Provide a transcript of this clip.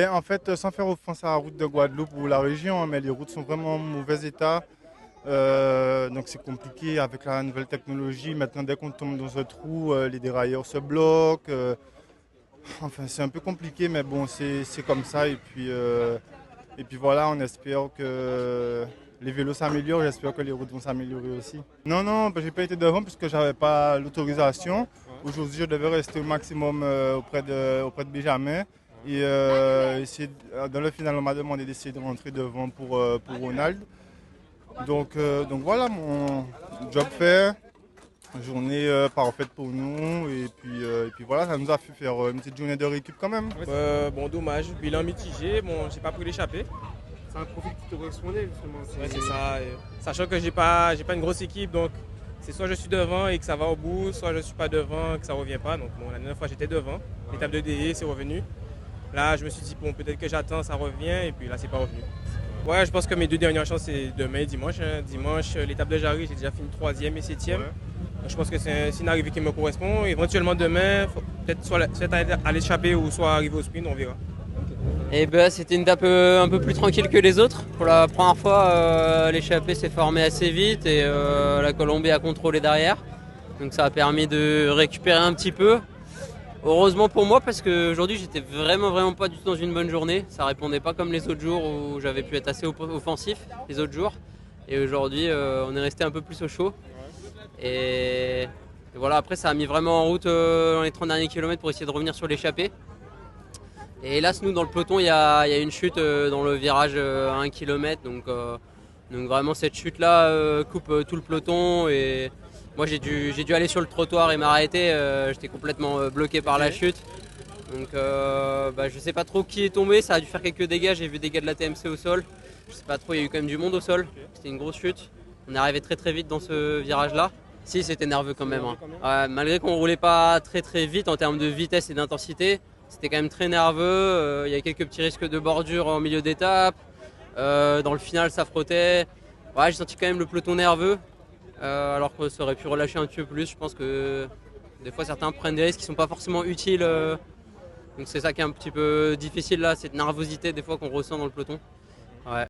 Et en fait, sans faire offense à la route de Guadeloupe ou la région, mais les routes sont vraiment en mauvais état. Donc c'est compliqué avec la nouvelle technologie. Maintenant, dès qu'on tombe dans un trou, les dérailleurs se bloquent. Enfin, c'est un peu compliqué, mais bon, c'est comme ça. Et puis voilà, on espère que les vélos s'améliorent. J'espère que les routes vont s'améliorer aussi. Non, non, ben, j'ai pas été devant puisque j'avais pas l'autorisation. Aujourd'hui, je devais rester au maximum auprès de Benjamin. Dans le final, on m'a demandé d'essayer de rentrer devant pour Ronald. Donc voilà, mon job fait. Journée parfaite pour nous. Et puis voilà, ça nous a fait faire une petite journée de récup quand même. Bon, dommage, bilan mitigé. Bon, j'ai pas pris l'échappée. C'est un profil qui te correspondait justement. Ouais, c'est ça. Sachant que j'ai pas une grosse équipe, donc c'est soit je suis devant et que ça va au bout, soit je suis pas devant et que ça revient pas. Donc bon, la dernière fois j'étais devant. L'étape de DE, c'est revenu. Là, je me suis dit, bon, peut-être que j'attends, ça revient, et puis là, c'est pas revenu. Ouais, je pense que mes deux dernières chances, c'est demain et dimanche. Dimanche, l'étape de Jarry, j'ai déjà fini 3e et 7e. Ouais. Je pense que c'est une arrivée qui me correspond. Éventuellement, demain, peut-être soit à l'échappée ou soit arriver au sprint, on verra. Et ben, c'était une étape un peu plus tranquille que les autres. Pour la première fois, l'échappée s'est formée assez vite et la Colombie a contrôlé derrière. Donc ça a permis de récupérer un petit peu. Heureusement pour moi parce qu'aujourd'hui j'étais vraiment pas du tout dans une bonne journée. Ça répondait pas comme les autres jours où j'avais pu être assez offensif les autres jours. Et aujourd'hui on est resté un peu plus au chaud. Et voilà, après ça a mis vraiment en route dans les 30 derniers kilomètres pour essayer de revenir sur l'échappée. Et hélas nous dans le peloton il y a une chute dans le virage à 1 km. Donc vraiment cette chute là coupe tout le peloton et moi j'ai dû aller sur le trottoir et m'arrêter, j'étais complètement bloqué par la chute. Donc je sais pas trop qui est tombé, ça a dû faire quelques dégâts, j'ai vu des gars de la TMC au sol. Je sais pas trop, il y a eu quand même du monde au sol, c'était une grosse chute. On est arrivé très vite dans ce virage là. Si, c'était nerveux quand même. Ouais, malgré qu'on roulait pas très vite en termes de vitesse et d'intensité, c'était quand même très nerveux. Il y a quelques petits risques de bordure en milieu d'étape. Dans le final ça frottait. Ouais, j'ai senti quand même le peloton nerveux. Alors que ça aurait pu relâcher un petit peu plus. Je pense que des fois certains prennent des risques qui ne sont pas forcément utiles. Donc c'est ça qui est un petit peu difficile là, cette nervosité des fois qu'on ressent dans le peloton. Ouais.